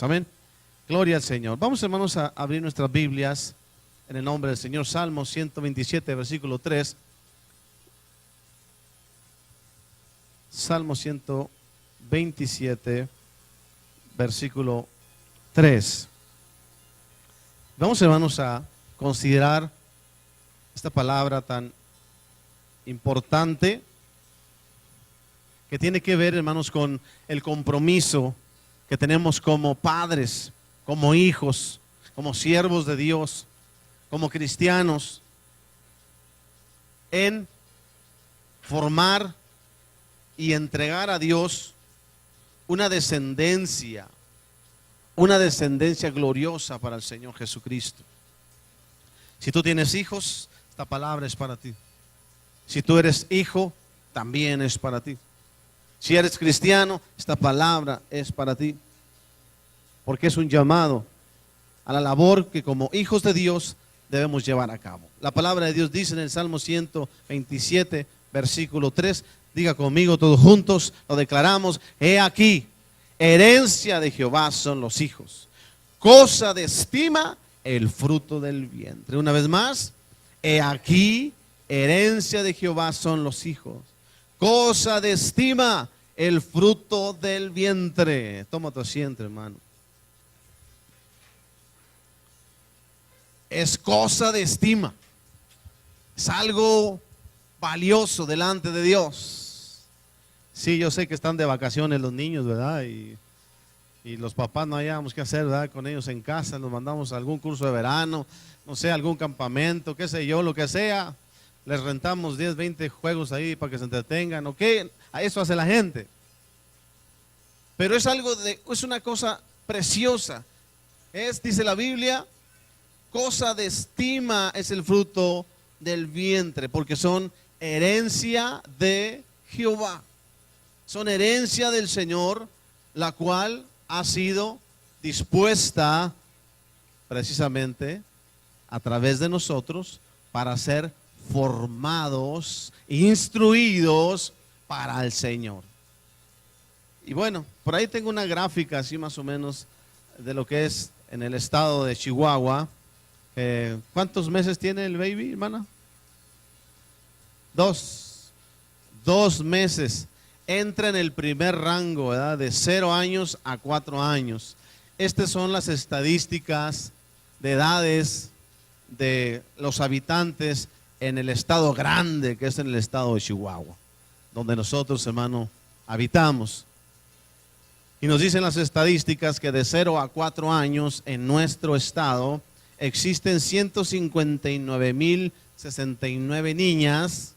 Amén. Gloria al Señor. Vamos, hermanos, a abrir nuestras Biblias en el nombre del Señor. Salmo 127, versículo 3. Salmo 127, versículo 3. Vamos, hermanos, a considerar esta palabra tan importante que tiene que ver, hermanos, con el compromiso que tenemos como padres, como hijos, como siervos de Dios, como cristianos, en formar y entregar a Dios una descendencia gloriosa para el Señor Jesucristo. Si tú tienes hijos, esta palabra es para ti. Si tú eres hijo, también es para ti. Si eres cristiano, esta palabra es para ti. Porque es un llamado a la labor que como hijos de Dios debemos llevar a cabo. La palabra de Dios dice en el Salmo 127, versículo 3. Diga conmigo todos juntos, lo declaramos. He aquí, herencia de Jehová son los hijos. Cosa de estima el fruto del vientre. Una vez más, he aquí, herencia de Jehová son los hijos. Cosa de estima el fruto del vientre. Toma tu asiento, hermano. Es cosa de estima. Es algo valioso delante de Dios. Sí, yo sé que están de vacaciones los niños, ¿verdad? Y los papás no hayamos qué hacer, ¿verdad? Con ellos en casa, los mandamos a algún curso de verano, no sé, algún campamento, qué sé yo, lo que sea. Les rentamos 10, 20 juegos ahí para que se entretengan, ¿ok? A eso hace la gente. Pero es es una cosa preciosa. Dice la Biblia, cosa de estima es el fruto del vientre, porque son herencia de Jehová. Son herencia del Señor, la cual ha sido dispuesta precisamente a través de nosotros para ser formados, instruidos para el Señor. Y bueno, por ahí tengo una gráfica así más o menos de lo que es en el estado de Chihuahua. ¿Cuántos meses tiene el baby, hermana? 2 meses. Entra en el primer rango, ¿verdad? De 0 años a 4 años. Estas son las estadísticas de edades de los habitantes en el estado grande, que es en el estado de Chihuahua, donde nosotros, hermano, habitamos. Y nos dicen las estadísticas que de 0 a 4 años en nuestro estado existen 159,069 niñas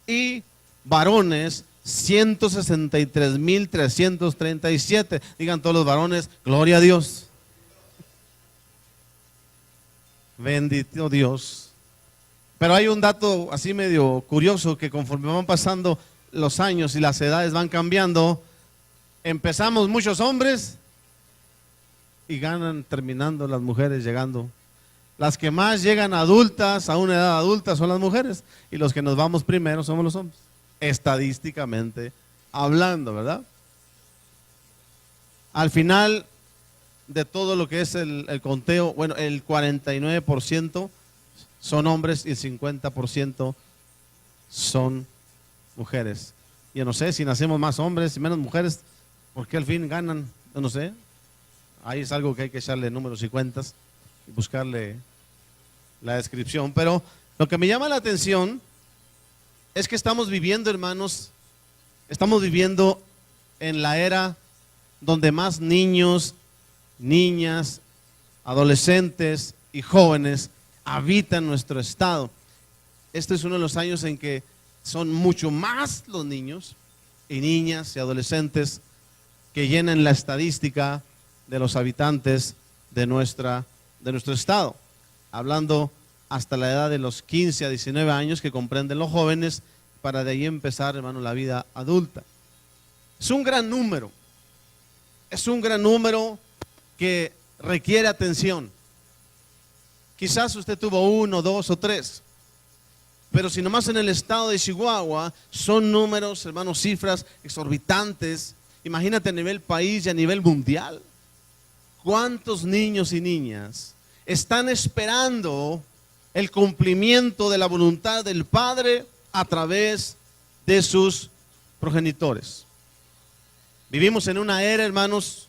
y varones 163,337. Digan todos los varones, gloria a Dios. Bendito Dios. Pero hay un dato así medio curioso, que conforme van pasando los años y las edades van cambiando, empezamos muchos hombres y ganan terminando las mujeres llegando. Las que más llegan adultas, a una edad adulta, son las mujeres, y los que nos vamos primero somos los hombres, estadísticamente hablando, ¿verdad? Al final de todo lo que es el conteo, bueno, el 49% son hombres y el 50% son mujeres. Yo no sé si nacemos más hombres y menos mujeres, ¿por qué al fin ganan? Yo no sé. Ahí es algo que hay que echarle números y cuentas y buscarle la descripción. Pero lo que me llama la atención es que estamos viviendo, hermanos, estamos viviendo en la era donde más niños, niñas, adolescentes y jóvenes habitan nuestro estado. Este es uno de los años en que son mucho más los niños y niñas y adolescentes que llenan la estadística de los habitantes de nuestro estado. Hablando hasta la edad de los 15 a 19 años, que comprenden los jóvenes, para de ahí empezar, hermano, la vida adulta. Es un gran número. Es un gran número que requiere atención. Quizás usted tuvo 1, 2 o 3, pero si nomás en el estado de Chihuahua son números, hermanos, cifras exorbitantes. Imagínate a nivel país y a nivel mundial. ¿cuántos niños y niñas están esperando el cumplimiento de la voluntad del Padre a través de sus progenitores? Vivimos en una era, hermanos,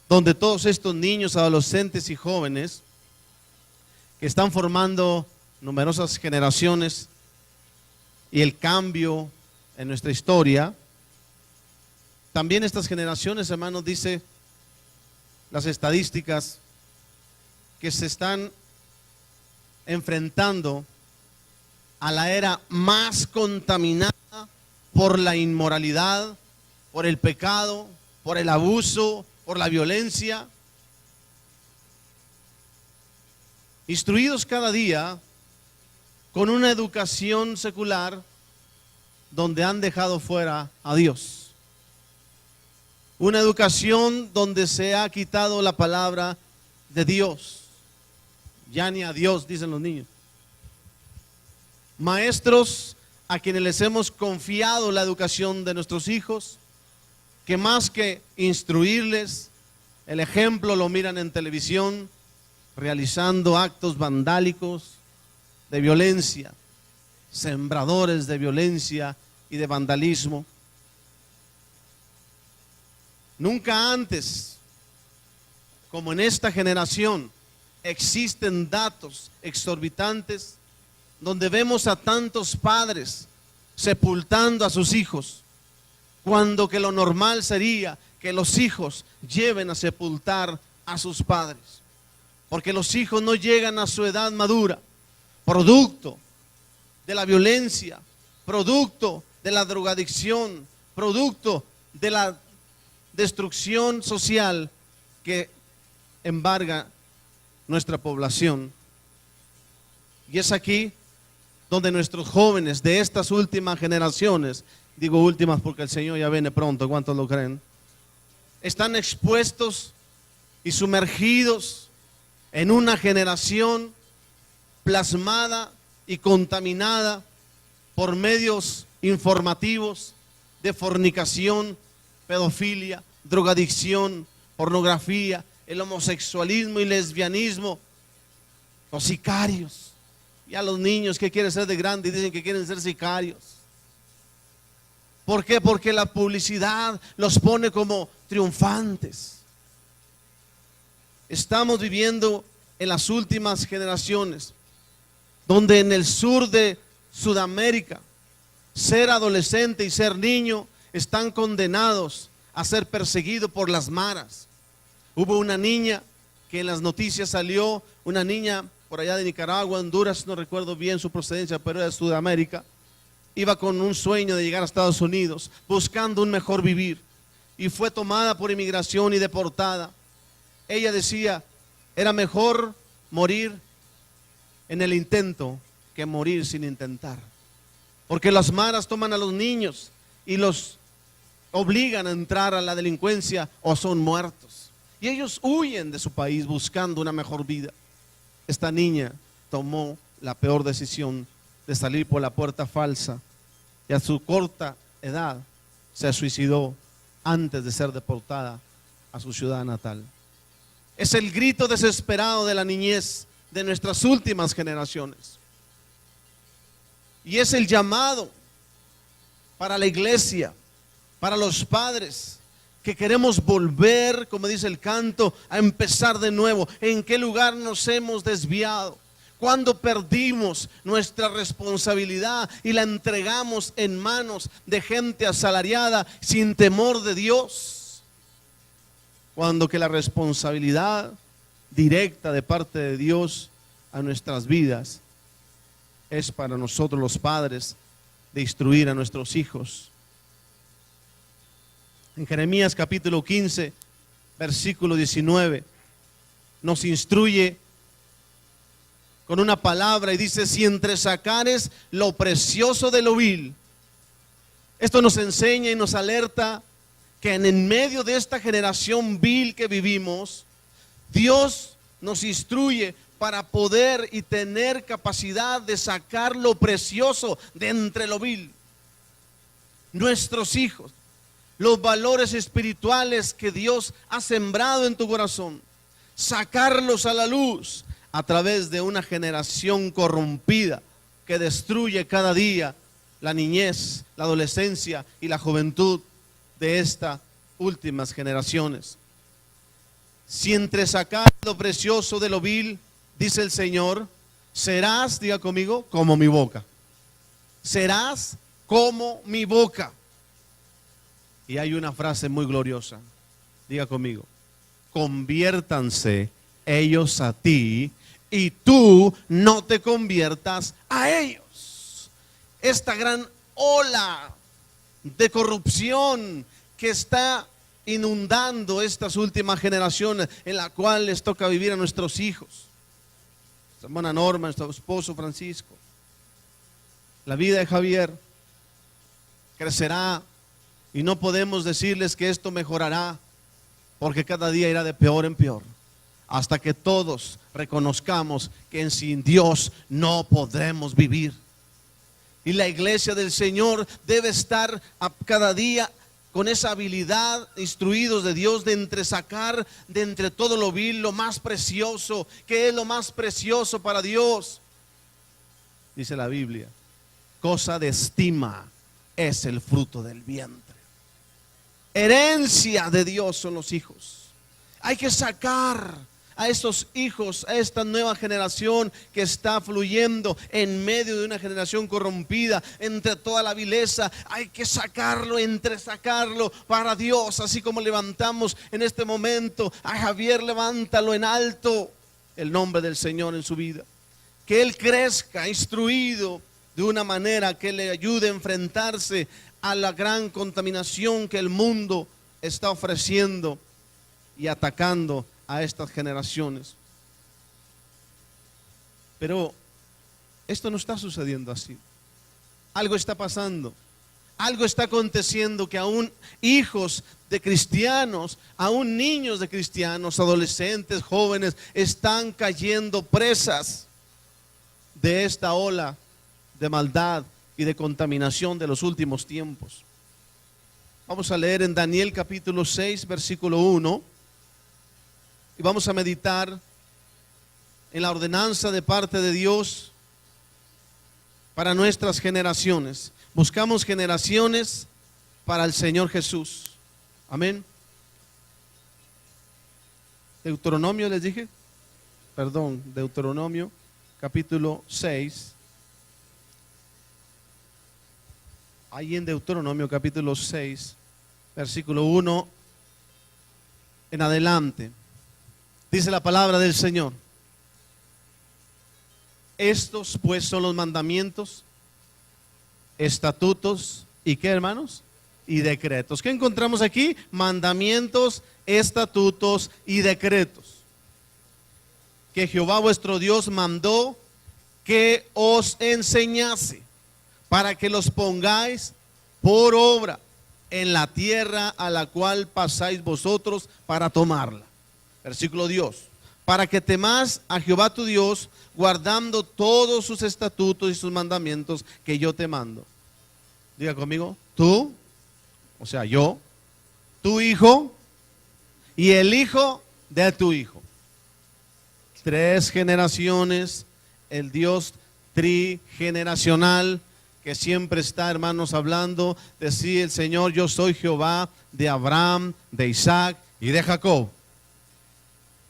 donde todos estos niños, adolescentes y jóvenes que están formando numerosas generaciones y el cambio en nuestra historia, también estas generaciones, hermanos, dice las estadísticas, que se están enfrentando a la era más contaminada por la inmoralidad, por el pecado, por el abuso, por la violencia. Instruidos cada día con una educación secular donde han dejado fuera a Dios. Una educación donde se ha quitado la palabra de Dios. Ya ni a Dios, dicen los niños. Maestros a quienes les hemos confiado la educación de nuestros hijos, que más que instruirles, el ejemplo lo miran en televisión, realizando actos vandálicos de violencia, sembradores de violencia y de vandalismo. Nunca antes, como en esta generación, existen datos exorbitantes donde vemos a tantos padres sepultando a sus hijos, cuando que lo normal sería que los hijos lleven a sepultar a sus padres, porque los hijos no llegan a su edad madura, producto de la violencia, producto de la drogadicción, producto de la destrucción social que embarga nuestra población. Y es aquí donde nuestros jóvenes de estas últimas generaciones, digo últimas porque el Señor ya viene pronto, ¿cuántos lo creen?, están expuestos y sumergidos en una generación plasmada y contaminada por medios informativos de fornicación, pedofilia, drogadicción, pornografía, el homosexualismo y lesbianismo, los sicarios. Ya los niños que quieren ser de grande y dicen que quieren ser sicarios. ¿Por qué? Porque la publicidad los pone como triunfantes. Estamos viviendo en las últimas generaciones, donde en el sur de Sudamérica, ser adolescente y ser niño están condenados a ser perseguidos por las maras. Hubo una niña que en las noticias salió, una niña por allá de Nicaragua, Honduras, no recuerdo bien su procedencia, pero era de Sudamérica. Iba con un sueño de llegar a Estados Unidos, buscando un mejor vivir, y fue tomada por inmigración y deportada. Ella decía, era mejor morir en el intento que morir sin intentar, porque las maras toman a los niños y los obligan a entrar a la delincuencia o son muertos, y ellos huyen de su país buscando una mejor vida. Esta niña tomó la peor decisión de salir por la puerta falsa y a su corta edad se suicidó antes de ser deportada a su ciudad natal. Es el grito desesperado de la niñez de nuestras últimas generaciones, y es el llamado para la iglesia, para los padres que queremos volver, como dice el canto, a empezar de nuevo. ¿En qué lugar nos hemos desviado? Cuando perdimos nuestra responsabilidad y la entregamos en manos de gente asalariada sin temor de Dios. Cuando que la responsabilidad directa de parte de Dios a nuestras vidas es para nosotros los padres de instruir a nuestros hijos. En Jeremías capítulo 15, versículo 19, nos instruye con una palabra y dice, si entresacares lo precioso de lo vil. Esto nos enseña y nos alerta que en medio de esta generación vil que vivimos, Dios nos instruye para poder y tener capacidad de sacar lo precioso de entre lo vil. Nuestros hijos, los valores espirituales que Dios ha sembrado en tu corazón, sacarlos a la luz a través de una generación corrompida que destruye cada día la niñez, la adolescencia y la juventud de estas últimas generaciones. Si entresacar lo precioso de lo vil, dice el Señor, serás, diga conmigo, como mi boca. Serás como mi boca. Y hay una frase muy gloriosa, diga conmigo, conviértanse ellos a ti y tú no te conviertas a ellos. Esta gran ola de corrupción que está inundando estas últimas generaciones, en la cual les toca vivir a nuestros hijos, nuestra hermana Norma, nuestro esposo Francisco, la vida de Javier crecerá y no podemos decirles que esto mejorará, porque cada día irá de peor en peor, hasta que todos reconozcamos que sin Dios no podremos vivir. Y la iglesia del Señor debe estar cada día con esa habilidad, instruidos de Dios, de entresacar de entre todo lo vil lo más precioso. ¿Qué es lo más precioso para Dios? Dice la Biblia, cosa de estima es el fruto del vientre. Herencia de Dios son los hijos. Hay que sacar a estos hijos, a esta nueva generación que está fluyendo en medio de una generación corrompida, entre toda la vileza. Hay que sacarlo, entresacarlo para Dios, así como levantamos en este momento a Javier. Levántalo en alto el nombre del Señor en su vida, que él crezca instruido de una manera que le ayude a enfrentarse a la gran contaminación que el mundo está ofreciendo y atacando a estas generaciones. Pero esto no está sucediendo así. Algo está pasando, algo está aconteciendo, que aún hijos de cristianos, aún niños de cristianos, adolescentes, jóvenes, están cayendo presas de esta ola de maldad y de contaminación de los últimos tiempos. Vamos a leer en Daniel capítulo 6, versículo 1. Y vamos a meditar en la ordenanza de parte de Dios para nuestras generaciones. Buscamos generaciones para el Señor Jesús. Amén. Deuteronomio les dije. Perdón, Deuteronomio capítulo 6. Ahí en Deuteronomio capítulo 6, versículo 1 en adelante. Dice la palabra del Señor: estos pues son los mandamientos, estatutos y ¿qué, hermanos? Y decretos. ¿Qué encontramos aquí? Mandamientos, estatutos y decretos que Jehová vuestro Dios mandó que os enseñase, para que los pongáis por obra en la tierra a la cual pasáis vosotros para tomarla. Versículo 2. Para que temas a Jehová tu Dios, guardando todos sus estatutos y sus mandamientos que yo te mando. Diga conmigo, tú, o sea yo, tu hijo y el hijo de tu hijo. 3 generaciones, el Dios trigeneracional que siempre está, hermanos, hablando. Decía el Señor: yo soy Jehová de Abraham, de Isaac y de Jacob.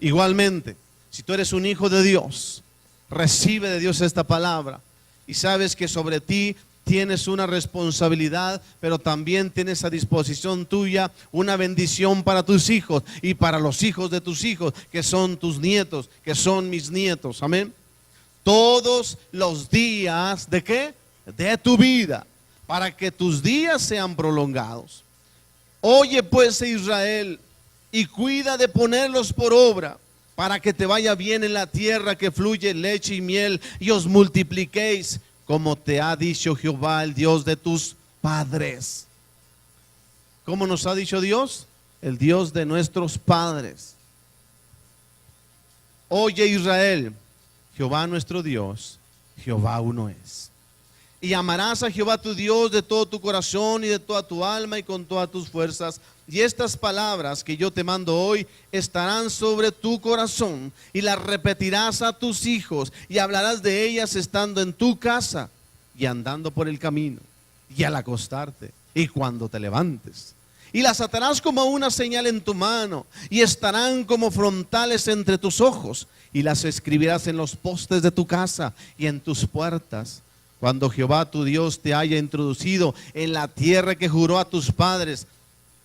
Igualmente, si tú eres un hijo de Dios, recibe de Dios esta palabra y sabes que sobre ti tienes una responsabilidad, pero también tienes a disposición tuya una bendición para tus hijos y para los hijos de tus hijos, que son tus nietos, que son mis nietos. Amén. Todos los días ¿de qué? De tu vida, para que tus días sean prolongados. Oye pues, Israel, y cuida de ponerlos por obra, para que te vaya bien en la tierra que fluye leche y miel, y os multipliquéis, como te ha dicho Jehová, el Dios de tus padres. ¿Cómo nos ha dicho Dios? El Dios de nuestros padres. Oye Israel, Jehová nuestro Dios, Jehová uno es. Y amarás a Jehová tu Dios de todo tu corazón y de toda tu alma y con todas tus fuerzas. Y estas palabras que yo te mando hoy estarán sobre tu corazón y las repetirás a tus hijos y hablarás de ellas estando en tu casa y andando por el camino y al acostarte y cuando te levantes. Y las atarás como una señal en tu mano y estarán como frontales entre tus ojos y las escribirás en los postes de tu casa y en tus puertas. Cuando Jehová tu Dios te haya introducido en la tierra que juró a tus padres,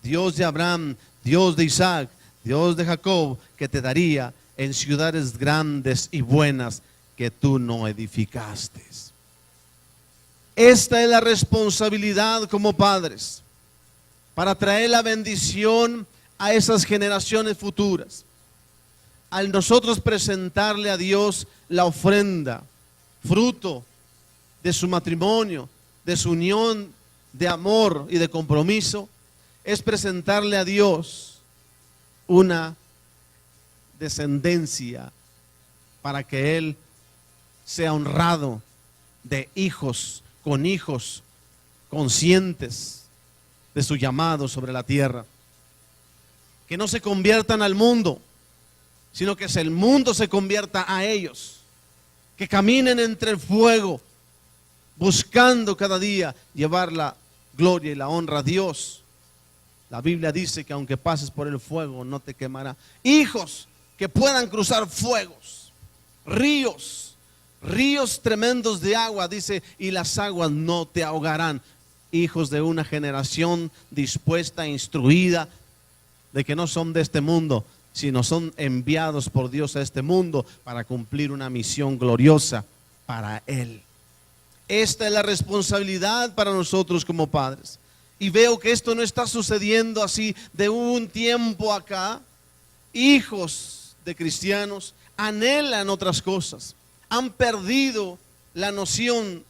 Dios de Abraham, Dios de Isaac, Dios de Jacob, que te daría en ciudades grandes y buenas que tú no edificaste. Esta es la responsabilidad como padres, para traer la bendición a esas generaciones futuras. Al nosotros presentarle a Dios la ofrenda, fruto de su matrimonio, de su unión de amor y de compromiso, es presentarle a Dios una descendencia para que Él sea honrado de hijos conscientes de su llamado sobre la tierra. Que no se conviertan al mundo, sino que el mundo se convierta a ellos. Que caminen entre el fuego, buscando cada día llevar la gloria y la honra a Dios. La Biblia dice que aunque pases por el fuego no te quemará. Hijos que puedan cruzar fuegos, ríos tremendos de agua, dice, y las aguas no te ahogarán. Hijos de una generación dispuesta, instruida, de que no son de este mundo, sino son enviados por Dios a este mundo para cumplir una misión gloriosa para Él. Esta es la responsabilidad para nosotros como padres. Y veo que esto no está sucediendo así de un tiempo acá. Hijos de cristianos anhelan otras cosas. Han perdido la noción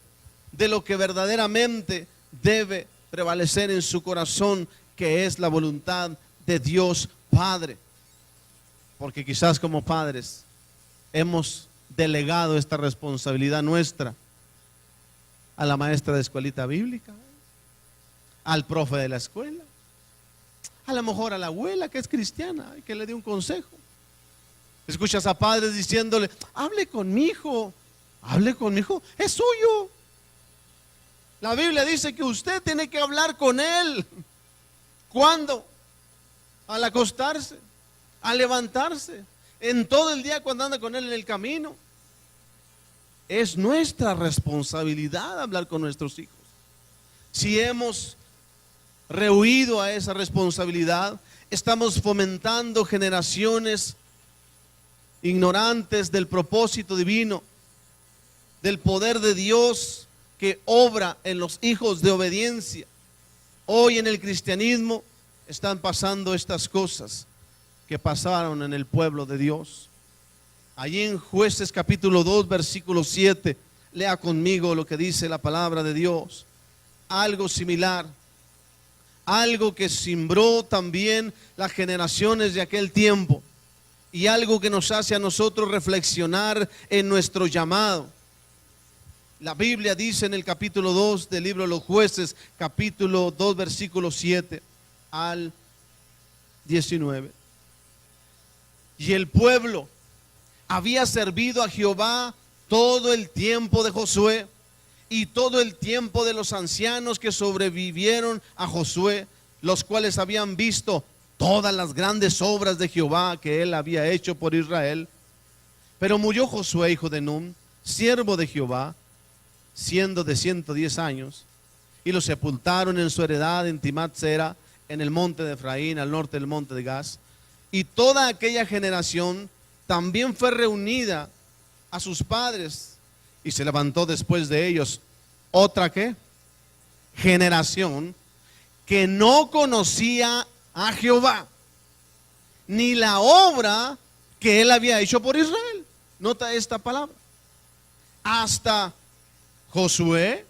de lo que verdaderamente debe prevalecer en su corazón, que es la voluntad de Dios Padre. Porque quizás como padres hemos delegado esta responsabilidad nuestra a la maestra de escuelita bíblica, al profe de la escuela, a lo mejor a la abuela que es cristiana y que le dé un consejo. Escuchas a padres diciéndole: hable con mi hijo, es suyo. La Biblia dice que usted tiene que hablar con él. ¿Cuándo? Al acostarse, al levantarse, en todo el día cuando anda con él en el camino. Es nuestra responsabilidad hablar con nuestros hijos. Si hemos rehuido a esa responsabilidad, estamos fomentando generaciones ignorantes del propósito divino, del poder de Dios que obra en los hijos de obediencia. Hoy en el cristianismo están pasando estas cosas que pasaron en el pueblo de Dios. Allí en Jueces capítulo 2 versículo 7, lea conmigo lo que dice la palabra de Dios. Algo similar, algo que cimbró también las generaciones de aquel tiempo, y algo que nos hace a nosotros reflexionar en nuestro llamado. La Biblia dice en el capítulo 2 del libro de los Jueces, capítulo 2 versículo 7 al 19. Y el pueblo había servido a Jehová todo el tiempo de Josué y todo el tiempo de los ancianos que sobrevivieron a Josué, los cuales habían visto todas las grandes obras de Jehová que él había hecho por Israel. Pero murió Josué, hijo de Nun, siervo de Jehová, siendo de 110 años, y lo sepultaron en su heredad en Timnat-Sera, en el monte de Efraín, al norte del monte de Gaz. Y toda aquella generación también fue reunida a sus padres, y se levantó después de ellos otra ¿qué? Generación que no conocía a Jehová, ni la obra que él había hecho por Israel. Nota esta palabra. Hasta Josué,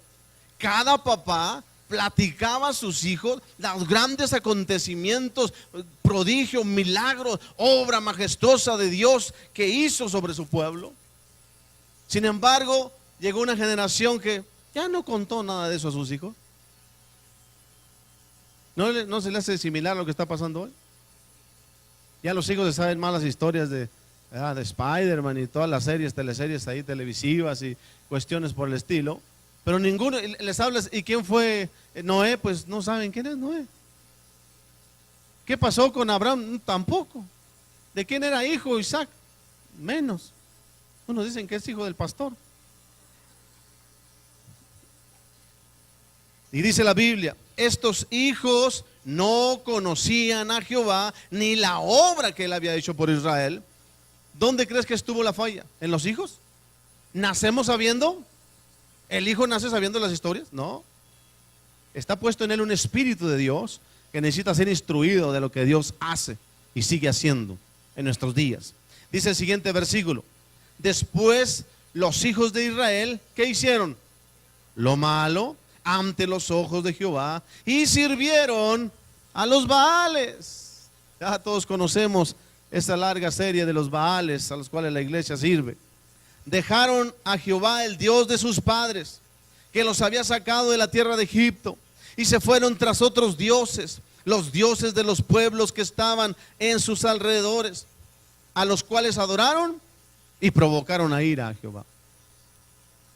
cada papá platicaba a sus hijos los grandes acontecimientos, prodigios, milagros, obra majestuosa de Dios que hizo sobre su pueblo. Sin embargo, llegó una generación que Ya no contó nada de eso a sus hijos. ¿No se le hace similar a lo que está pasando hoy? Ya los hijos se saben más las historias de Spider-Man y todas las series, teleseries ahí televisivas y cuestiones por el estilo. Pero ninguno les hablas. ¿Y quién fue Noé? Pues no saben quién es Noé. ¿Qué pasó con Abraham? Tampoco. ¿De quién era hijo Isaac? Menos. Unos dicen que es hijo del pastor. Y dice la Biblia, estos hijos no conocían a Jehová ni la obra que él había hecho por Israel. ¿Dónde crees que estuvo la falla? ¿En los hijos? ¿Nacemos sabiendo? ¿El hijo nace sabiendo las historias? No. Está puesto en él un espíritu de Dios que necesita ser instruido de lo que Dios hace y sigue haciendo en nuestros días. Dice el siguiente versículo. Después los hijos de Israel, ¿qué hicieron? Lo malo ante los ojos de Jehová y sirvieron a los Baales. Ya todos conocemos esa larga serie de los Baales a los cuales la iglesia sirve. Dejaron a Jehová, el Dios de sus padres, que los había sacado de la tierra de Egipto, y se fueron tras otros dioses, los dioses de los pueblos que estaban en sus alrededores, a los cuales adoraron y provocaron a ira a Jehová.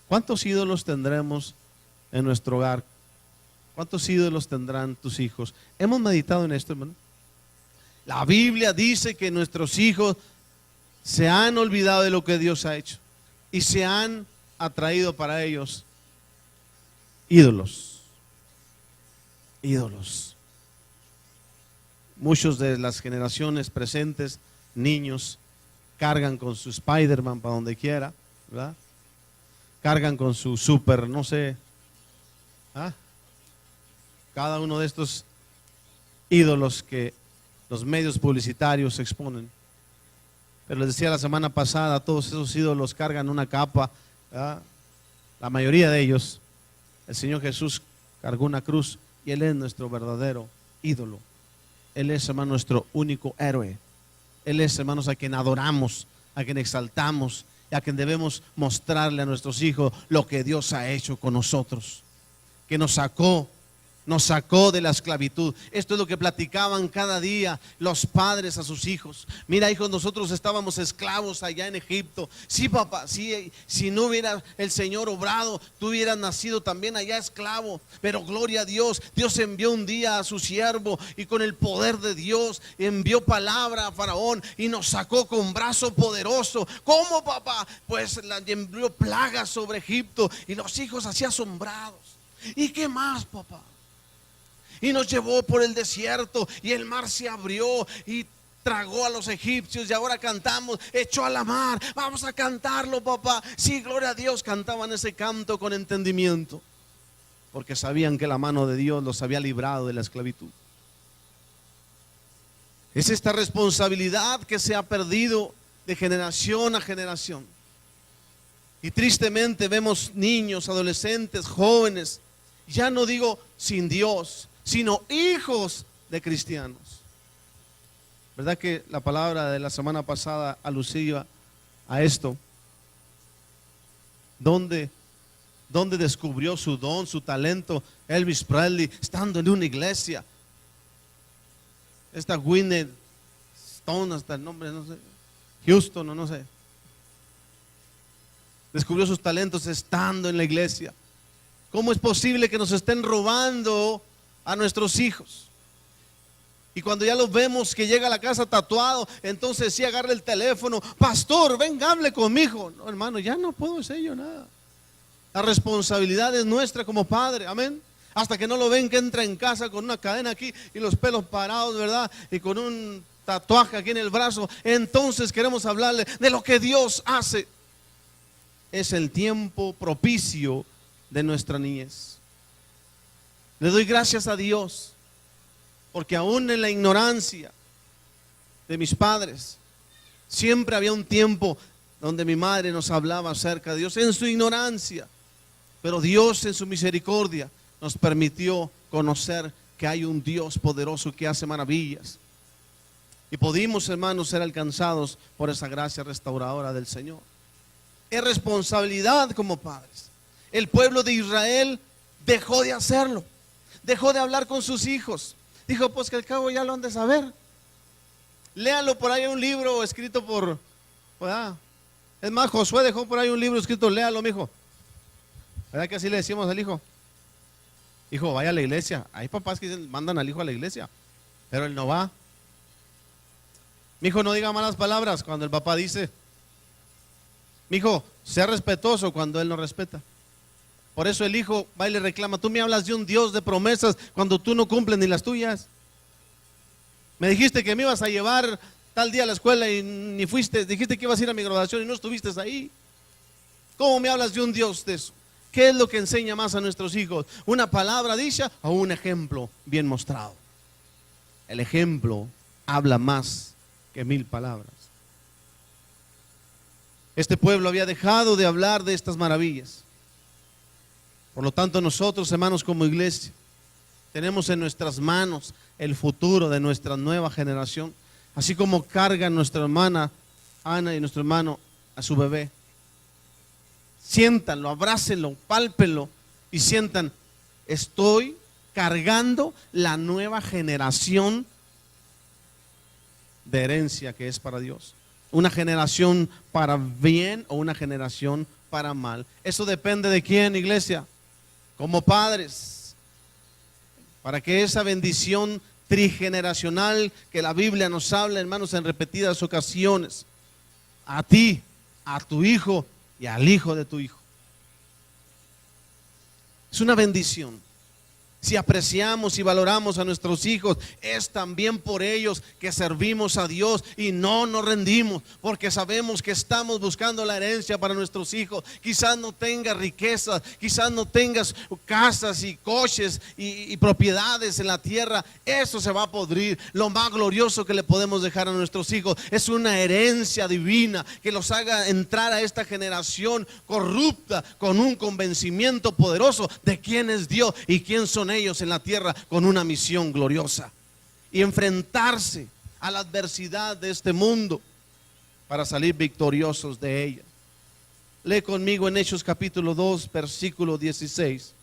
¿Cuántos ídolos tendremos en nuestro hogar? ¿Cuántos ídolos tendrán tus hijos? ¿Hemos meditado en esto, hermano? La Biblia dice que nuestros hijos se han olvidado de lo que Dios ha hecho y se han atraído para ellos ídolos. Ídolos. Muchos de las generaciones presentes, niños, cargan con su Spider-Man para donde quiera, ¿verdad? Cargan con su super, no sé, cada uno de estos ídolos que los medios publicitarios exponen. Pero les decía la semana pasada, todos esos ídolos cargan una capa, ¿verdad? La mayoría de ellos. El Señor Jesús cargó una cruz y Él es nuestro verdadero ídolo. Él es, hermano, nuestro único héroe. Él es, hermanos, a quien adoramos, a quien exaltamos y a quien debemos mostrarle a nuestros hijos lo que Dios ha hecho con nosotros, que nos sacó de la esclavitud. Esto es lo que platicaban cada día los padres a sus hijos. Mira, hijos, nosotros estábamos esclavos allá en Egipto. Sí, papá, sí, si no hubiera el Señor obrado, tú hubieras nacido también allá esclavo. Pero gloria a Dios, Dios envió un día a su siervo y con el poder de Dios envió palabra a Faraón y nos sacó con brazo poderoso. ¿Cómo, papá? Pues envió plagas sobre Egipto y los hijos así asombrados. ¿Y qué más, papá? Y nos llevó por el desierto y el mar se abrió y tragó a los egipcios y ahora cantamos, echó a la mar. Vamos a cantarlo, papá. Sí, gloria a Dios. Cantaban ese canto con entendimiento porque sabían que la mano de Dios los había librado de la esclavitud. Es esta responsabilidad que se ha perdido de generación a generación. Y tristemente vemos niños, adolescentes, jóvenes, ya no digo sin Dios, sino hijos de cristianos. ¿Verdad que la palabra de la semana pasada alusiva a esto? ¿Dónde descubrió su don, su talento Elvis Presley? Estando en una iglesia. Esta Whitney Stone, hasta el nombre, no sé, Houston o no sé. Descubrió sus talentos estando en la iglesia. ¿Cómo es posible que nos estén robando a nuestros hijos? Y cuando ya los vemos que llega a la casa tatuado, entonces sí agarra el teléfono. Pastor, venga, hable conmigo. No, hermano, ya no puedo hacer yo nada. La responsabilidad es nuestra como padre, amén. Hasta que no lo ven que entra en casa con una cadena aquí y los pelos parados, ¿verdad? Y con un tatuaje aquí en el brazo. Entonces queremos hablarle de lo que Dios hace. Es el tiempo propicio de nuestra niñez. Le doy gracias a Dios porque aún en la ignorancia de mis padres siempre había un tiempo donde mi madre nos hablaba acerca de Dios en su ignorancia, pero Dios en su misericordia nos permitió conocer que hay un Dios poderoso que hace maravillas y pudimos, hermanos, ser alcanzados por esa gracia restauradora del Señor. Es responsabilidad como padres. El pueblo de Israel dejó de hacerlo, dejó de hablar con sus hijos. Dijo, pues que al cabo ya lo han de saber. Léalo por ahí, un libro escrito ¿verdad? Es más, Josué dejó por ahí un libro escrito, léalo, mijo. ¿Verdad que así le decimos al hijo? Hijo, vaya a la iglesia. Hay papás que mandan al hijo a la iglesia, pero él no va. Mijo, no diga malas palabras cuando el papá dice. Mijo, sea respetuoso cuando él no respeta. Por eso el hijo va y le reclama, tú me hablas de un Dios de promesas cuando tú no cumples ni las tuyas. Me dijiste que me ibas a llevar tal día a la escuela y ni fuiste. Dijiste que ibas a ir a mi graduación y no estuviste ahí. ¿Cómo me hablas de un Dios de eso? ¿Qué es lo que enseña más a nuestros hijos? ¿Una palabra dicha o un ejemplo bien mostrado? El ejemplo habla más que 1000 palabras. Este pueblo había dejado de hablar de estas maravillas. Por lo tanto, nosotros, hermanos, como iglesia, tenemos en nuestras manos el futuro de nuestra nueva generación. Así como carga nuestra hermana Ana y nuestro hermano a su bebé. Siéntanlo, abrácenlo, pálpenlo y sientan, estoy cargando la nueva generación de herencia que es para Dios. Una generación para bien o una generación para mal. Eso depende de quién, iglesia. Como padres, para que esa bendición trigeneracional que la Biblia nos habla, hermanos, en repetidas ocasiones, a ti, a tu hijo y al hijo de tu hijo. Es una bendición. Si apreciamos y valoramos a nuestros hijos, es también por ellos que servimos a Dios y no nos rendimos, porque sabemos que estamos buscando la herencia para nuestros hijos. Quizás no tengas riquezas, quizás no tengas casas y coches y propiedades en la tierra. Eso se va a podrir. Lo más glorioso que le podemos dejar a nuestros hijos es una herencia divina que los haga entrar a esta generación corrupta con un convencimiento poderoso de quién es Dios y quién son ellos en la tierra, con una misión gloriosa y enfrentarse a la adversidad de este mundo para salir victoriosos de ella. Lee conmigo en Hechos capítulo 2 versículo 16.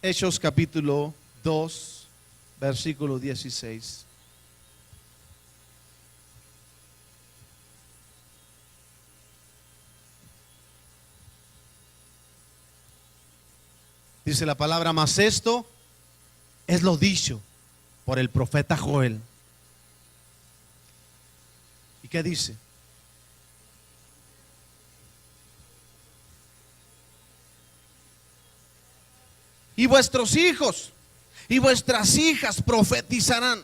Hechos capítulo 2 versículo 16. Dice la palabra, mas esto es lo dicho por el profeta Joel. ¿Y qué dice? Y vuestros hijos y vuestras hijas profetizarán,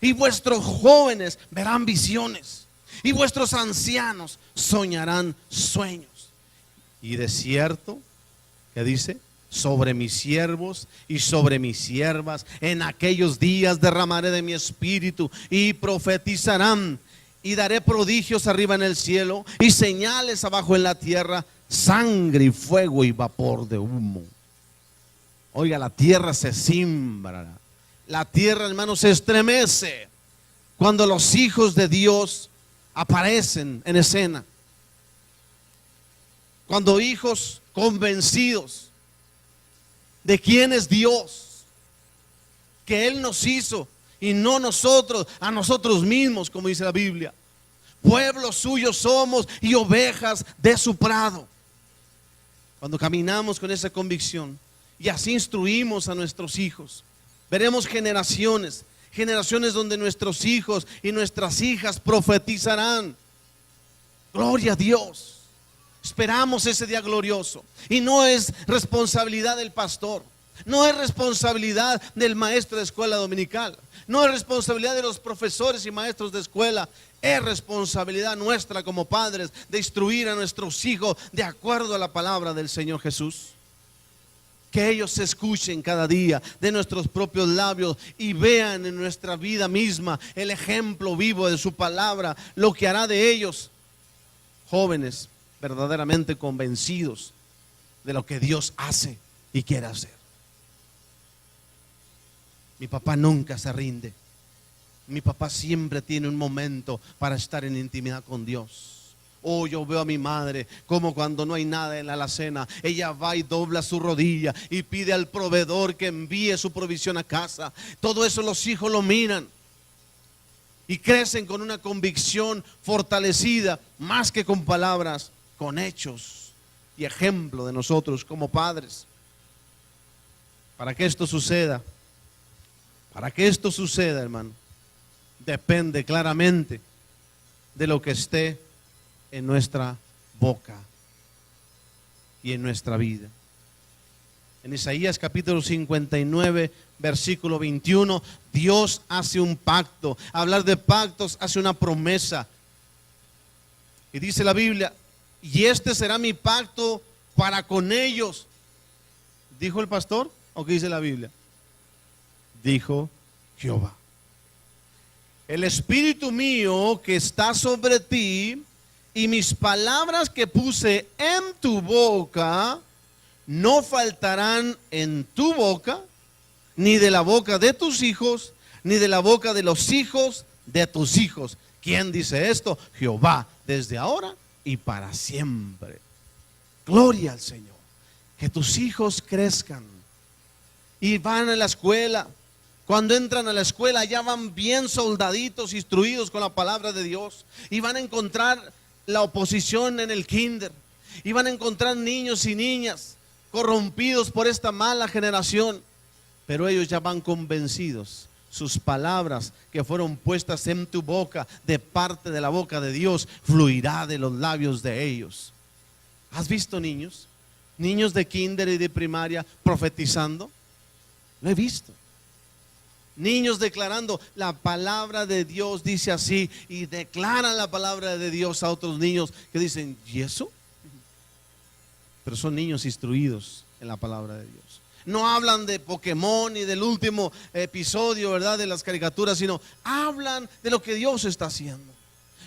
y vuestros jóvenes verán visiones, y vuestros ancianos soñarán sueños. Y de cierto, ¿qué dice? Sobre mis siervos y sobre mis siervas en aquellos días derramaré de mi espíritu y profetizarán, y daré prodigios arriba en el cielo y señales abajo en la tierra, sangre y fuego y vapor de humo. Oiga, la tierra se cimbra, la tierra, hermanos, se estremece cuando los hijos de Dios aparecen en escena. Cuando hijos convencidos de quién es Dios, que Él nos hizo y no nosotros a nosotros mismos, como dice la Biblia. Pueblo suyo somos y ovejas de su prado. Cuando caminamos con esa convicción y así instruimos a nuestros hijos, veremos generaciones donde nuestros hijos y nuestras hijas profetizarán. Gloria a Dios. Esperamos ese día glorioso. Y no es responsabilidad del pastor, no es responsabilidad del maestro de escuela dominical, no es responsabilidad de los profesores y maestros de escuela. Es responsabilidad nuestra como padres de instruir a nuestros hijos de acuerdo a la palabra del Señor Jesús. Que ellos escuchen cada día de nuestros propios labios y vean en nuestra vida misma el ejemplo vivo de su palabra, lo que hará de ellos jóvenes verdaderamente convencidos de lo que Dios hace y quiere hacer. Mi papá nunca se rinde. Mi papá siempre tiene un momento para estar en intimidad con Dios, Oh, yo veo a mi madre como cuando no hay nada en la alacena, ella va y dobla su rodilla y pide al proveedor que envíe su provisión a casa. Todo eso los hijos lo miran y crecen con una convicción fortalecida, más que con palabras, con hechos y ejemplo de nosotros como padres. Para que esto suceda, hermano, depende claramente de lo que esté en nuestra boca y en nuestra vida. En Isaías capítulo 59, versículo 21, Dios hace un pacto. Hablar de pactos hace una promesa. Y dice la Biblia, y este será mi pacto para con ellos. ¿Dijo el pastor o qué dice la Biblia? Dijo Jehová. El espíritu mío que está sobre ti y mis palabras que puse en tu boca no faltarán en tu boca, ni de la boca de tus hijos, ni de la boca de los hijos de tus hijos. ¿Quién dice esto? Jehová, desde ahora y para siempre. Gloria al Señor. Que tus hijos crezcan y van a la escuela. Cuando entran a la escuela ya van bien soldaditos, instruidos con la palabra de Dios, y van a encontrar la oposición en el kinder, y van a encontrar niños y niñas corrompidos por esta mala generación, pero ellos ya van convencidos. Sus palabras que fueron puestas en tu boca, de parte de la boca de Dios, fluirá de los labios de ellos. ¿Has visto niños de kinder y de primaria profetizando? Lo he visto. Niños declarando la palabra de Dios dice así, y declaran la palabra de Dios a otros niños que dicen, ¿y eso? Pero son niños instruidos en la palabra de Dios. No hablan de Pokémon ni del último episodio, ¿verdad?, de las caricaturas, sino hablan de lo que Dios está haciendo.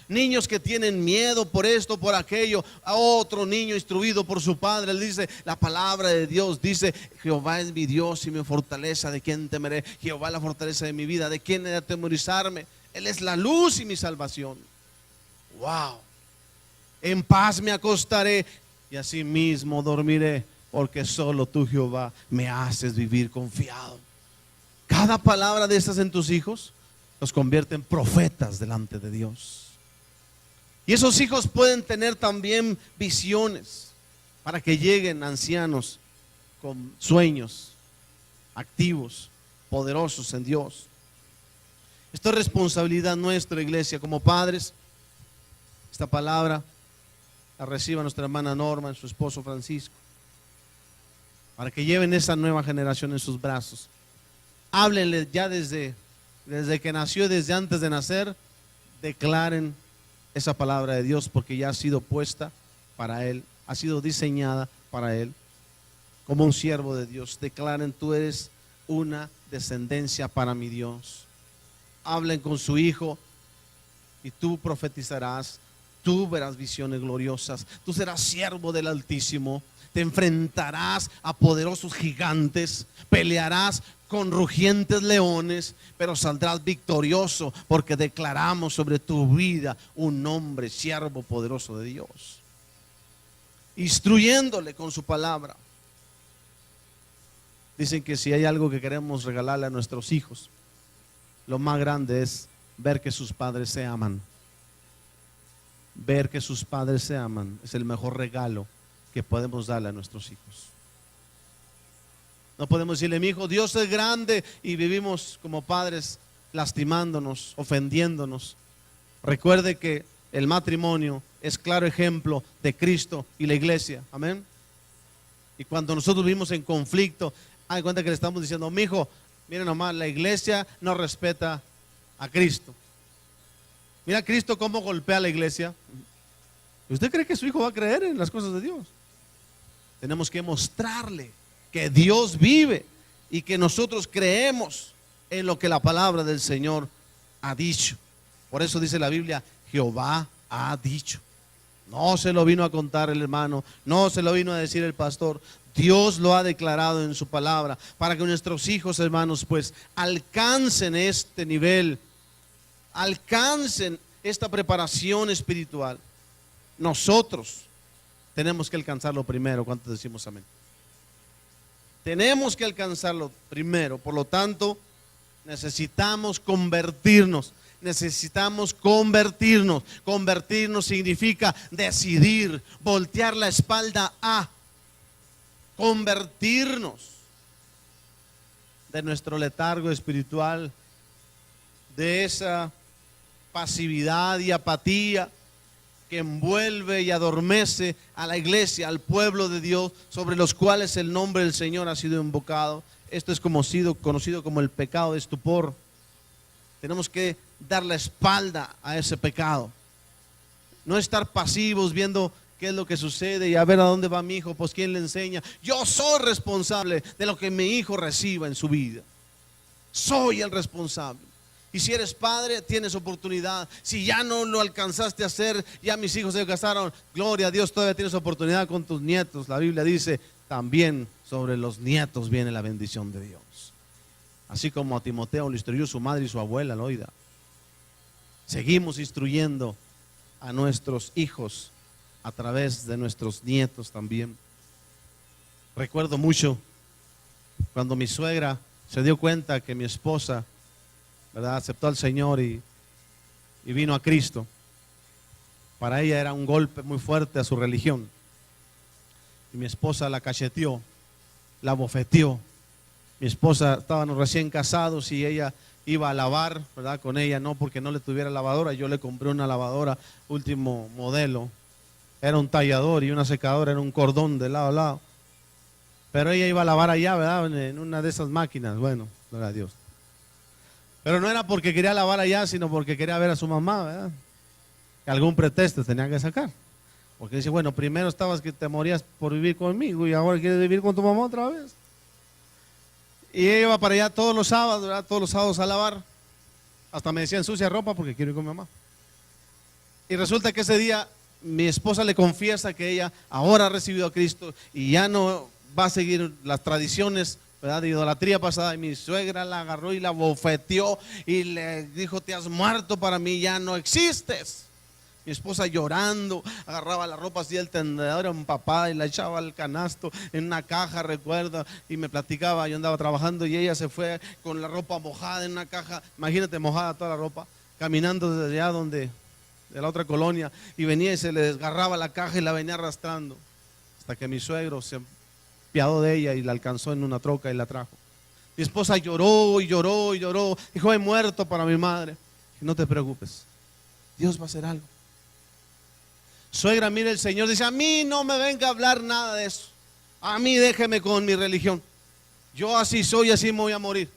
Niños que tienen miedo por esto, por aquello, a otro niño instruido por su padre, él dice, la palabra de Dios dice, Jehová es mi Dios y mi fortaleza, ¿de quién temeré? Jehová es la fortaleza de mi vida, ¿de quién he de atemorizarme? Él es la luz y mi salvación. Wow. En paz me acostaré y así mismo dormiré, porque solo tú, Jehová, me haces vivir confiado. Cada palabra de estas en tus hijos los convierte en profetas delante de Dios. Y esos hijos pueden tener también visiones para que lleguen ancianos con sueños activos, poderosos en Dios. Esto es responsabilidad nuestra, iglesia, como padres. Esta palabra la reciba nuestra hermana Norma y su esposo Francisco, para que lleven esa nueva generación en sus brazos. Háblenle ya desde que nació, desde antes de nacer, declaren esa palabra de Dios, porque ya ha sido puesta para él, ha sido diseñada para él como un siervo de Dios. Declaren, tú eres una descendencia para mi Dios. Hablen con su hijo y tú profetizarás, tú verás visiones gloriosas, tú serás siervo del Altísimo, te enfrentarás a poderosos gigantes, pelearás con rugientes leones, pero saldrás victorioso, porque declaramos sobre tu vida un hombre, siervo poderoso de Dios, instruyéndole con su palabra. Dicen que si hay algo que queremos regalarle a nuestros hijos, lo más grande es ver que sus padres se aman. Ver que sus padres se aman es el mejor regalo que podemos darle a nuestros hijos. No podemos decirle, mi hijo, Dios es grande, y vivimos como padres lastimándonos, ofendiéndonos. Recuerde que el matrimonio es claro ejemplo de Cristo y la iglesia. Amén. Y cuando nosotros vivimos en conflicto, hay cuenta que le estamos diciendo, mi hijo, mire nomás, la iglesia no respeta a Cristo. Mira a Cristo cómo golpea a la iglesia. ¿Usted cree que su hijo va a creer en las cosas de Dios? Tenemos que mostrarle que Dios vive y que nosotros creemos en lo que la palabra del Señor ha dicho. Por eso dice la Biblia, Jehová ha dicho. No se lo vino a contar el hermano, no se lo vino a decir el pastor. Dios lo ha declarado en su palabra, para que nuestros hijos, hermanos, pues alcancen este nivel, alcancen esta preparación espiritual. Nosotros tenemos que alcanzarlo primero. ¿Cuántos decimos amén? Tenemos que alcanzarlo primero. Por lo tanto, necesitamos convertirnos. Necesitamos convertirnos. Convertirnos significa decidir, voltear la espalda a convertirnos de nuestro letargo espiritual, de esa pasividad y apatía que envuelve y adormece a la iglesia, al pueblo de Dios, sobre los cuales el nombre del Señor ha sido invocado. Esto es conocido como el pecado de estupor. Tenemos que dar la espalda a ese pecado. No estar pasivos viendo qué es lo que sucede y a ver a dónde va mi hijo, pues quién le enseña. Yo soy responsable de lo que mi hijo reciba en su vida. Soy el responsable. Y si eres padre, tienes oportunidad. Si ya no lo alcanzaste a hacer, ya mis hijos se casaron, gloria a Dios, todavía tienes oportunidad con tus nietos. La Biblia dice, también sobre los nietos viene la bendición de Dios. Así como a Timoteo lo instruyó su madre y su abuela, Loida. Seguimos instruyendo a nuestros hijos a través de nuestros nietos también. Recuerdo mucho cuando mi suegra se dio cuenta que mi esposa, ¿verdad?, aceptó al Señor y vino a Cristo. Para ella era un golpe muy fuerte a su religión. Y mi esposa la cacheteó, la bofeteó. Mi esposa, estábamos recién casados y ella iba a lavar, ¿verdad?, con ella, no porque no le tuviera lavadora. Yo le compré una lavadora último modelo. Era un tallador y una secadora, era un cordón de lado a lado. Pero ella iba a lavar allá, ¿verdad?, en una de esas máquinas. Bueno, gloria a Dios. Pero no era porque quería lavar allá, sino porque quería ver a su mamá, ¿verdad? Que algún pretexto tenía que sacar. Porque dice, bueno, primero estabas que te morías por vivir conmigo y ahora quieres vivir con tu mamá otra vez. Y ella iba para allá todos los sábados, ¿verdad?, todos los sábados a lavar. Hasta me decían sucia ropa porque quiero ir con mi mamá. Y resulta que ese día mi esposa le confiesa que ella ahora ha recibido a Cristo y ya no va a seguir las tradiciones, ¿verdad?, de idolatría pasada. Y mi suegra la agarró y la bofeteó y le dijo, te has muerto para mí, ya no existes. Mi esposa llorando, agarraba la ropa así del tendedor empapada y la echaba al canasto en una caja, recuerdo, y me platicaba, yo andaba trabajando y ella se fue con la ropa mojada en una caja, imagínate, mojada toda la ropa, caminando desde allá de la otra colonia, y venía y se le desgarraba la caja y la venía arrastrando, hasta que mi suegro se apiadó de ella y la alcanzó en una troca y la trajo. Mi esposa lloró y lloró y lloró, dijo, he muerto para mi madre. Y no te preocupes, Dios va a hacer algo. Suegra, mire, el Señor dice, a mí no me venga a hablar nada de eso. A mí déjeme con mi religión. Yo así soy, así me voy a morir.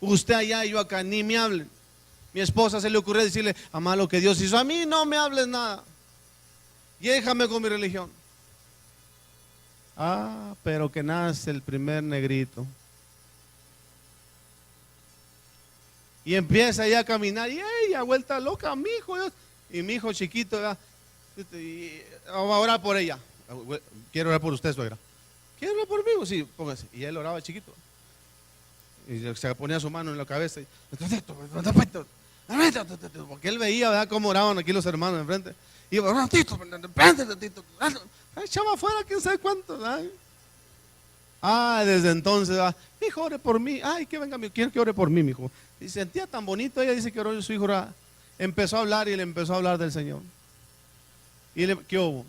Usted allá y yo acá, ni me hablen. Mi esposa se le ocurrió decirle, amá, lo que Dios hizo, a mí no me hables nada. Y déjame con mi religión. Ah, pero que nace el primer negrito. Y empieza ya a caminar y ella vuelta loca, mi hijo. Y mi hijo chiquito, ¿verdad?, y vamos a orar por ella. Quiero orar por usted, suegra. ¿Quiere orar por mí? Sí, póngase. Y él oraba chiquito. Y se ponía su mano en la cabeza. Porque él veía, ¿verdad?, cómo oraban aquí los hermanos enfrente. Y iba, echaba afuera, quién sabe cuánto. Desde entonces, mi hijo, ore por mí. Ay, que venga, quiero que ore por mí, mi hijo. Y sentía tan bonito. Ella dice que oró, su hijo empezó a hablar y le empezó a hablar del Señor. Y ¿qué hubo?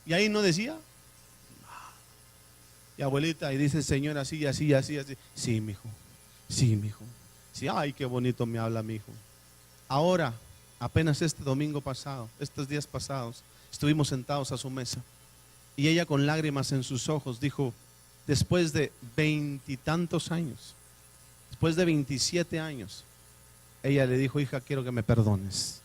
Y ahí no decía. Y abuelita, y dice el Señor así, así, así, así. Sí, mi hijo. Sí, mi hijo. Sí, ay, qué bonito me habla mi hijo. Ahora, apenas este domingo pasado, estos días pasados, estuvimos sentados a su mesa. Y ella con lágrimas en sus ojos dijo, después de 20 y tantos años, después de 27 años, ella le dijo, hija, quiero que me perdones.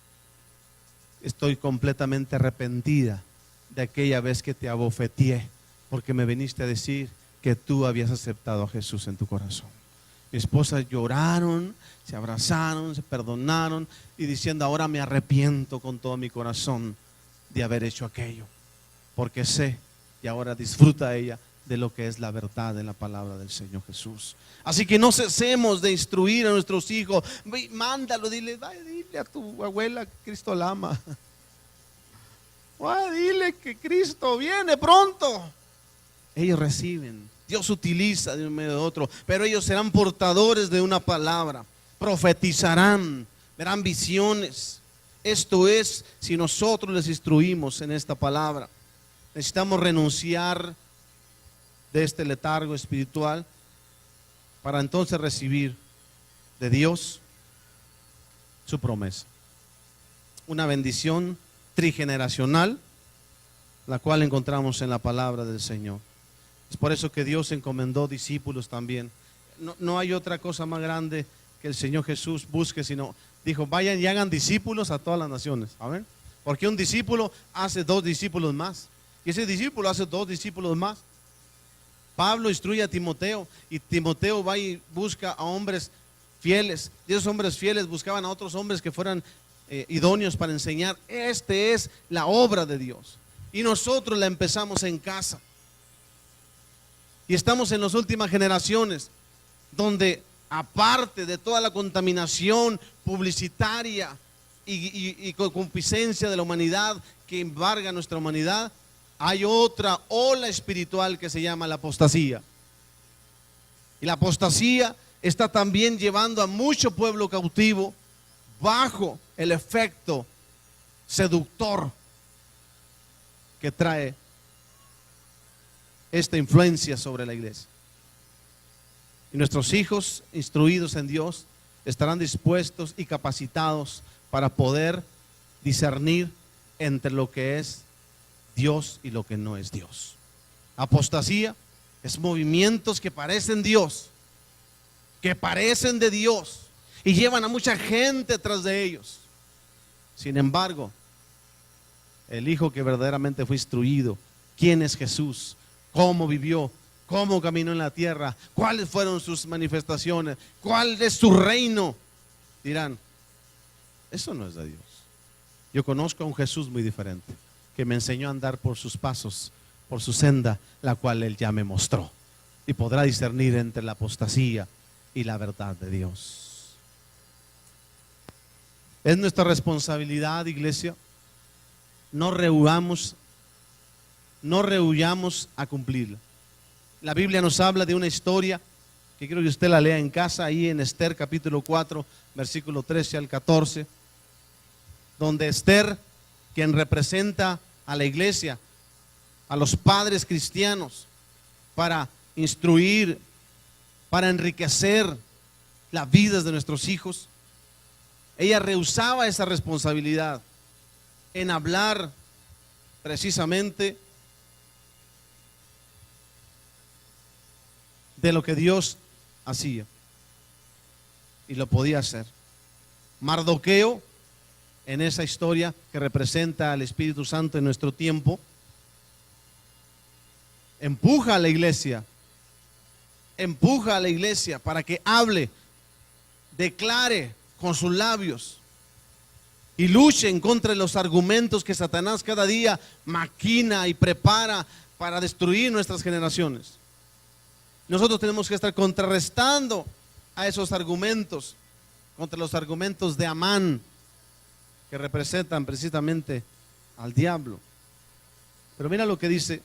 Estoy completamente arrepentida de aquella vez que te abofeteé, porque me viniste a decir que tú habías aceptado a Jesús en tu corazón. Mi esposa lloraron, se abrazaron, se perdonaron y diciendo, ahora me arrepiento con todo mi corazón de haber hecho aquello, porque sé y ahora disfruta ella de lo que es la verdad en la palabra del Señor Jesús. Así que no cesemos de instruir a nuestros hijos. Mándalo, dile a tu abuela que Cristo la ama. Dile que Cristo viene pronto. Ellos reciben, Dios utiliza de un medio de otro, pero ellos serán portadores de una palabra, profetizarán, verán visiones. Esto es, si nosotros les instruimos en esta palabra. Necesitamos renunciar de este letargo espiritual para entonces recibir de Dios su promesa. Una bendición trigeneracional, la cual encontramos en la palabra del Señor. Es por eso que Dios encomendó discípulos también. No hay otra cosa más grande que el Señor Jesús busque, sino dijo, vayan y hagan discípulos a todas las naciones. ¿Amén? Porque un discípulo hace 2 discípulos más, y ese discípulo hace 2 discípulos más. Pablo instruye a Timoteo, y Timoteo va y busca a hombres fieles, y esos hombres fieles buscaban a otros hombres que fueran idóneos para enseñar. Esta es la obra de Dios, y nosotros la empezamos en casa, y estamos en las últimas generaciones, donde aparte de toda la contaminación publicitaria y concupiscencia de la humanidad que embarga nuestra humanidad, hay otra ola espiritual que se llama la apostasía. Y la apostasía está también llevando a mucho pueblo cautivo bajo el efecto seductor que trae esta influencia sobre la iglesia. Y nuestros hijos, instruidos en Dios, estarán dispuestos y capacitados para poder discernir entre lo que es Dios y lo que no es Dios. Apostasía es movimientos que parecen Dios, que parecen de Dios y llevan a mucha gente tras de ellos. Sin embargo, el hijo que verdaderamente fue instruido, quién es Jesús, cómo vivió, cómo caminó en la tierra, cuáles fueron sus manifestaciones, cuál es su reino, dirán, eso no es de Dios. Yo conozco a un Jesús muy diferente, que me enseñó a andar por sus pasos, por su senda, la cual Él ya me mostró, y podrá discernir entre la apostasía y la verdad de Dios. Es nuestra responsabilidad, iglesia, no rehuyamos a cumplirla. La Biblia nos habla de una historia que quiero que usted la lea en casa, ahí en Esther capítulo 4, versículo 13 al 14, donde Esther, quien representa a la iglesia, a los padres cristianos, para instruir, para enriquecer las vidas de nuestros hijos, ella rehusaba esa responsabilidad en hablar precisamente de lo que Dios hacía, y lo podía hacer. Mardoqueo, en esa historia que representa al Espíritu Santo en nuestro tiempo, empuja a la iglesia para que hable, declare con sus labios y luche en contra de los argumentos que Satanás cada día maquina y prepara para destruir nuestras generaciones. Nosotros tenemos que estar contrarrestando a esos argumentos, contra los argumentos de Amán, que representan precisamente al diablo. Pero mira lo que dice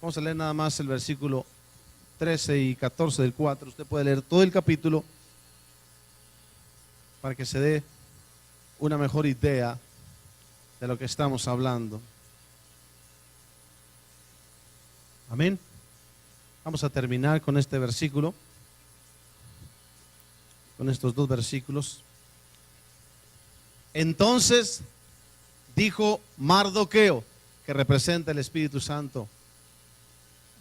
vamos a leer nada más el versículo 13 y 14 del 4. Usted puede leer todo el capítulo para que se dé una mejor idea de lo que estamos hablando. Amén. Vamos a terminar con este versículo, con estos 2 versículos. Entonces dijo Mardoqueo, que representa el Espíritu Santo.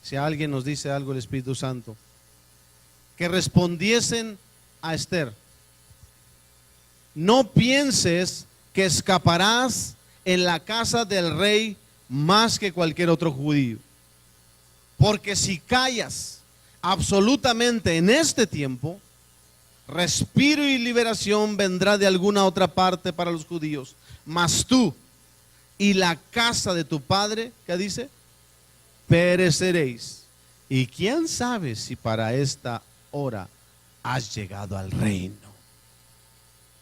Si alguien nos dice algo el Espíritu Santo, que respondiesen a Esther: no pienses que escaparás en la casa del rey más que cualquier otro judío, porque si callas absolutamente en este tiempo, respiro y liberación vendrá de alguna otra parte para los judíos, mas tú y la casa de tu padre, ¿qué dice? Pereceréis. Y quién sabe si para esta hora has llegado al reino.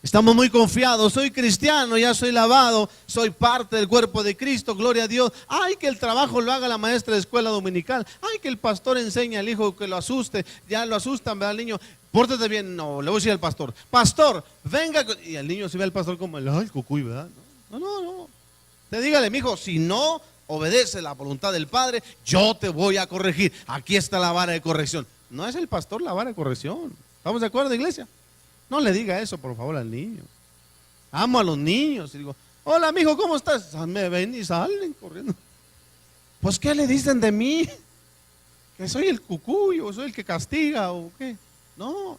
Estamos muy confiados, soy cristiano, ya soy lavado, soy parte del cuerpo de Cristo, gloria a Dios. Ay, que el trabajo lo haga la maestra de escuela dominical. Ay, que el pastor enseñe al hijo que lo asuste. Ya lo asustan, ¿verdad, al niño? Pórtate bien. No, le voy a decir al pastor, pastor, venga. Y el niño se ve al pastor como el cucuy, ¿verdad? No. Te dígale, mijo, si no obedece la voluntad del Padre, yo te voy a corregir. Aquí está la vara de corrección. No es el pastor la vara de corrección. ¿Estamos de acuerdo, iglesia? No le diga eso, por favor, al niño. Amo a los niños. Y digo, hola, mijo, ¿cómo estás? Me ven y salen corriendo. Pues, ¿qué le dicen de mí? ¿Que soy el cucuyo, soy el que castiga o qué? No.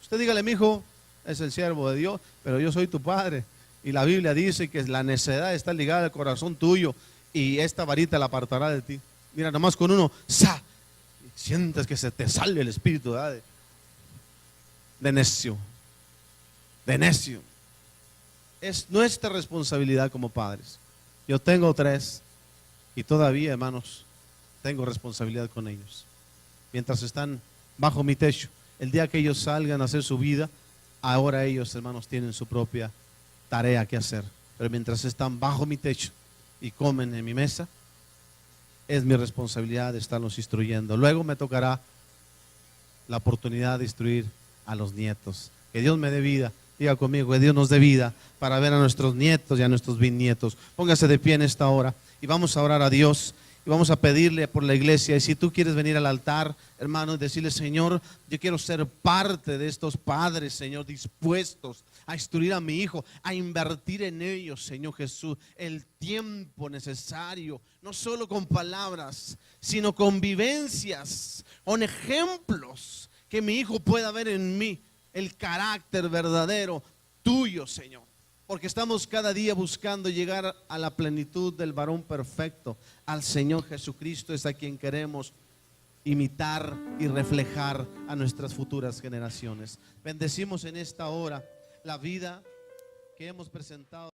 Usted dígale, mijo, es el siervo de Dios, pero yo soy tu padre. Y la Biblia dice que la necedad está ligada al corazón tuyo y esta varita la apartará de ti. Mira, nomás con uno, ¡sa! Sientes que se te sale el espíritu, ¿verdad? De necio, de necio. Es nuestra responsabilidad como padres. Yo tengo 3 y todavía, hermanos, tengo responsabilidad con ellos. Mientras están bajo mi techo, el día que ellos salgan a hacer su vida, ahora ellos, hermanos, tienen su propia tarea que hacer. Pero mientras están bajo mi techo y comen en mi mesa, es mi responsabilidad de estarlos instruyendo. Luego me tocará la oportunidad de instruir a los nietos. Que Dios me dé vida. Diga conmigo, que Dios nos dé vida para ver a nuestros nietos y a nuestros bisnietos. Póngase de pie en esta hora y vamos a orar a Dios y vamos a pedirle por la iglesia. Y si tú quieres venir al altar, hermano, y decirle, Señor, yo quiero ser parte de estos padres, Señor, dispuestos a instruir a mi hijo, a invertir en ellos, Señor Jesús, el tiempo necesario, no solo con palabras, sino con vivencias, con ejemplos, que mi hijo pueda ver en mí el carácter verdadero tuyo, Señor. Porque estamos cada día buscando llegar a la plenitud del varón perfecto. Al Señor Jesucristo es a quien queremos imitar y reflejar a nuestras futuras generaciones. Bendecimos en esta hora la vida que hemos presentado.